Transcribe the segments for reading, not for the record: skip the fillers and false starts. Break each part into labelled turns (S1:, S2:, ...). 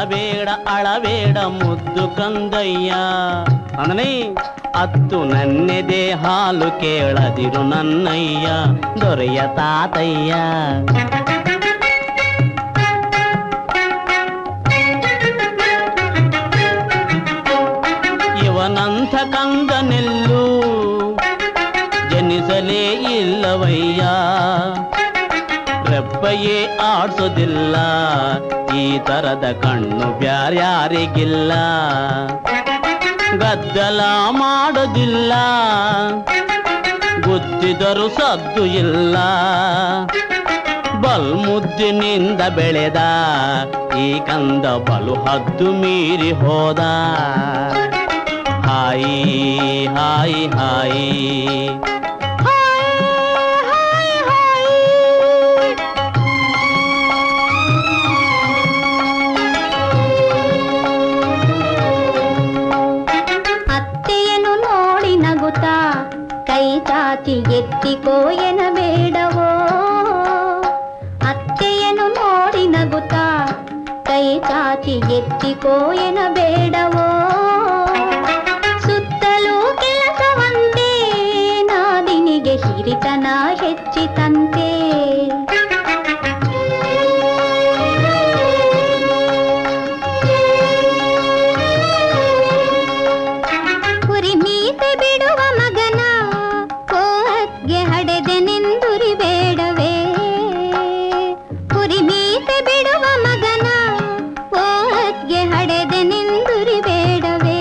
S1: ಅಳಬೇಡ ಅಳಬೇಡ ಮುದ್ದು ಕಂದಯ್ಯ ಅಂದನೇ ಅತ್ತು ನನ್ನೆದೆ ಹಾಲು ಕೇಳದಿರು ನನ್ನಯ್ಯ ದೊರೆಯ ತಾತಯ್ಯ ಇವನಂಥ ಕಂದನೆಲ್ಲೂ ಜನಿಸಲೇ ಇಲ್ಲವಯ್ಯ ರೆಪ್ಪಯೇ ಆಡ್ಸೋದಿಲ್ಲ ಈ ತರದ ಕಣ್ಣು ಬ್ಯಾರ್ಯಾರಿಗಿಲ್ಲ ಗದ್ದಲ ಮಾಡೋದಿಲ್ಲ ಗುದ್ದಿದರೂ ಸದ್ದು ಇಲ್ಲ ಬಲ್ಮುದ್ದಿನಿಂದ ಬೆಳೆದ ಈ ಕಂದ ಬಲು ಹದ್ದು ಮೀರಿ ಹೋದ ಹಾಯಿ ಹಾಯಿ ಹಾಯಿ
S2: ಕೈ ಚಾಚಿ ಎತ್ತಿಕೋ ಎನ್ನಬೇಡವೋ ಅತ್ತೆಯನ್ನು ನೋಡಿ ನಗುತ್ತಾ ಕೈ ಚಾಚಿ ಎತ್ತಿಕೋ ಎನ್ನಬೇಡವೋ ಸುತ್ತಲೂ ಕೆಲಸವಂತೆ ನಾದಿನಿಗೆ ಹಿರಿತನ ಹೆಚ್ಚಿತಂತೆ ಕುರಿ ಮೀಸೆ ಬಿಡುವ ಮಗನ ಕೋಹತ್ಗೆ ಹಡೆದೆನೆಂದುರಿ ಬೇಡವೇ ಕುರಿ ಮೀಸೆ ಬಿಡುವ ಮಗನ ಕೋಹತ್ಗೆ ಹಡೆದೆನೆಂದುರಿ ಬೇಡವೇ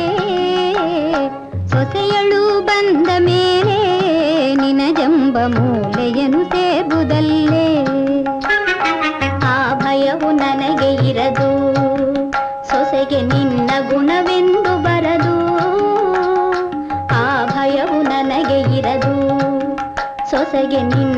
S2: ಸೊಸೆಯಳು ಬಂದ ಮೇಲೆ ನಿನ ಜಂಬ ಮೂಲೆಯನ್ನು ಸೇಬುದಲ್ಲೇ ಆ ಭಯವು ನನಗೆ ಇರದು ಸೊಸೆಗೆ ನಿನ್ನ ಗುಣವೆಂದು ಬರದು ಆ ಭಯವು ನನಗೆ ಇರದು ಸೊಸೆಗೆ ನಿನ್ನ